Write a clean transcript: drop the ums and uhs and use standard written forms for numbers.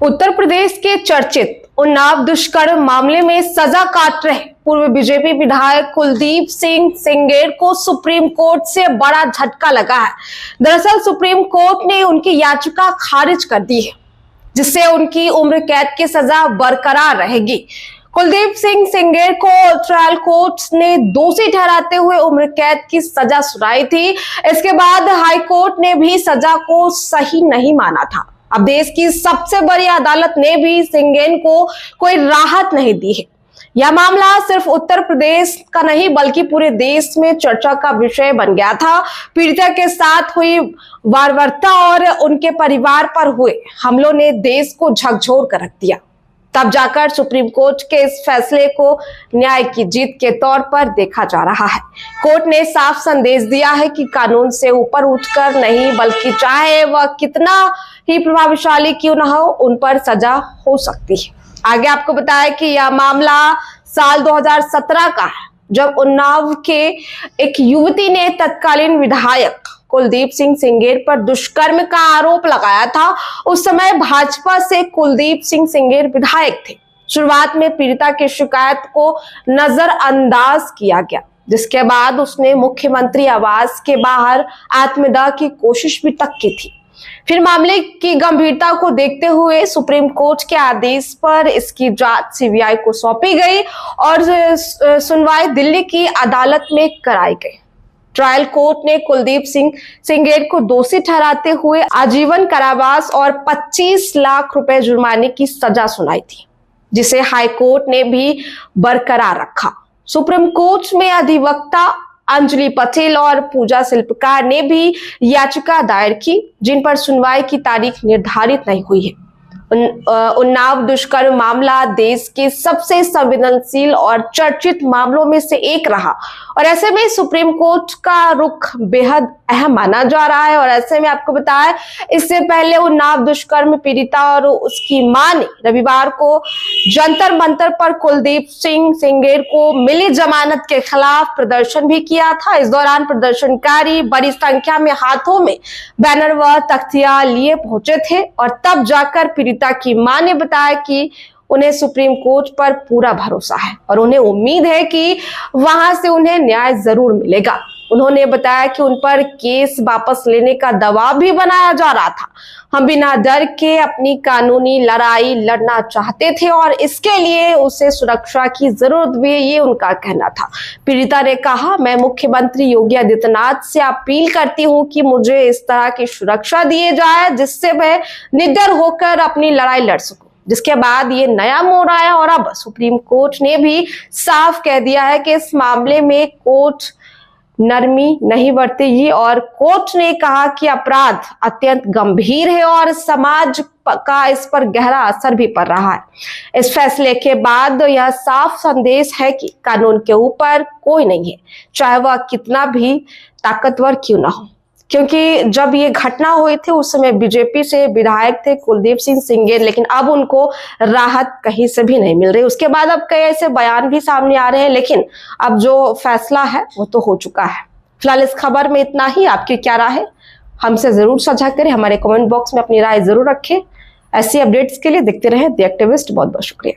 उत्तर प्रदेश के चर्चित उन्नाव दुष्कर्म मामले में सजा काट रहे पूर्व बीजेपी विधायक कुलदीप सिंह सेंगर को सुप्रीम कोर्ट से बड़ा झटका लगा है। दरअसल सुप्रीम कोर्ट ने उनकी याचिका खारिज कर दी है, जिससे उनकी उम्र कैद की सजा बरकरार रहेगी। कुलदीप सिंह सेंगर को ट्रायल कोर्ट ने दोषी ठहराते हुए उम्र कैद की सजा सुनाई थी। इसके बाद हाई कोर्ट ने भी सजा को सही नहीं माना था। अब देश की सबसे बड़ी अदालत ने भी सेंगर को कोई राहत नहीं दी है। यह मामला सिर्फ उत्तर प्रदेश का नहीं बल्कि पूरे देश में चर्चा का विषय बन गया था। पीड़िता के साथ हुई बर्बरता और उनके परिवार पर हुए हमलों ने देश को झकझोर कर रख दिया। तब जाकर सुप्रीम कोर्ट के इस फैसले को न्याय की जीत के तौर पर देखा जा रहा है। कोर्ट ने साफ संदेश दिया है कि कानून से ऊपर उठकर नहीं, बल्कि चाहे वह कितना ही प्रभावशाली क्यों न हो, उन पर सजा हो सकती है। आगे आपको बताया कि यह मामला साल 2017 का है, जब उन्नाव के एक युवती ने तत्कालीन विधायक कुलदीप सिंह सेंगर पर दुष्कर्म का आरोप लगाया था। उस समय भाजपा से कुलदीप सिंह सेंगर विधायक थे। शुरुआत में पीड़िता की शिकायत को नजरअंदाज किया गया, जिसके बाद उसने मुख्यमंत्री आवास के बाहर आत्मदाह की कोशिश भी तक की थी। फिर मामले की गंभीरता को देखते हुए सुप्रीम कोर्ट के आदेश पर इसकी जांच सीबीआई को सौंपी गई और सुनवाई दिल्ली की अदालत में कराई गई। ट्रायल कोर्ट ने कुलदीप सिंह सेंगर को दोषी ठहराते हुए आजीवन कारावास और 25 लाख रुपए जुर्माने की सजा सुनाई थी, जिसे हाई कोर्ट ने भी बरकरार रखा। सुप्रीम कोर्ट में अधिवक्ता अंजलि पटेल और पूजा शिल्पकार ने भी याचिका दायर की, जिन पर सुनवाई की तारीख निर्धारित नहीं हुई है। उन्नाव दुष्कर्म मामला देश के सबसे संवेदनशील और चर्चित मामलों में से एक रहा और ऐसे में सुप्रीम कोर्ट का रुख बेहद अहम माना जा रहा है। और ऐसे में आपको बताया, इससे पहले उन्नाव दुष्कर्म पीड़िता और उसकी मां ने रविवार को जंतर मंतर पर कुलदीप सिंह सेंगर को मिली जमानत के खिलाफ प्रदर्शन भी किया था। इस दौरान प्रदर्शनकारी बड़ी संख्या में हाथों में बैनर व तख्तियां लिए पहुंचे थे और तब जाकर पीड़िता की मां ने बताया कि उन्हें सुप्रीम कोर्ट पर पूरा भरोसा है और उन्हें उम्मीद है कि वहां से उन्हें न्याय जरूर मिलेगा। उन्होंने बताया कि उन पर केस वापस लेने का दबाव भी बनाया जा रहा था। हम बिना डर के अपनी कानूनी लड़ाई लड़ना चाहते थे और इसके लिए उसे सुरक्षा की जरूरत भी है, ये उनका कहना था। पीड़िता ने कहा, मैं मुख्यमंत्री योगी आदित्यनाथ से अपील करती हूँ कि मुझे इस तरह की सुरक्षा दिए जाए जिससे मैं निडर होकर अपनी लड़ाई लड़ सकूं। जिसके बाद ये नया मोड़ आया और अब सुप्रीम कोर्ट ने भी साफ कह दिया है कि इस मामले में कोर्ट नरमी नहीं बरतेगी और कोर्ट ने कहा कि अपराध अत्यंत गंभीर है और समाज का इस पर गहरा असर भी पड़ रहा है। इस फैसले के बाद यह साफ संदेश है कि कानून के ऊपर कोई नहीं है, चाहे वह कितना भी ताकतवर क्यों ना हो। क्योंकि जब ये घटना हुई थी उस समय बीजेपी से विधायक थे कुलदीप सिंह सेंगर, लेकिन अब उनको राहत कहीं से भी नहीं मिल रही। उसके बाद अब कई ऐसे बयान भी सामने आ रहे हैं, लेकिन अब जो फैसला है वो तो हो चुका है। फिलहाल इस खबर में इतना ही। आपकी क्या राय है हमसे जरूर साझा करें, हमारे कमेंट बॉक्स में अपनी राय जरूर रखें। ऐसी अपडेट्स के लिए देखते रहें द एक्टिविस्ट। बहुत बहुत शुक्रिया।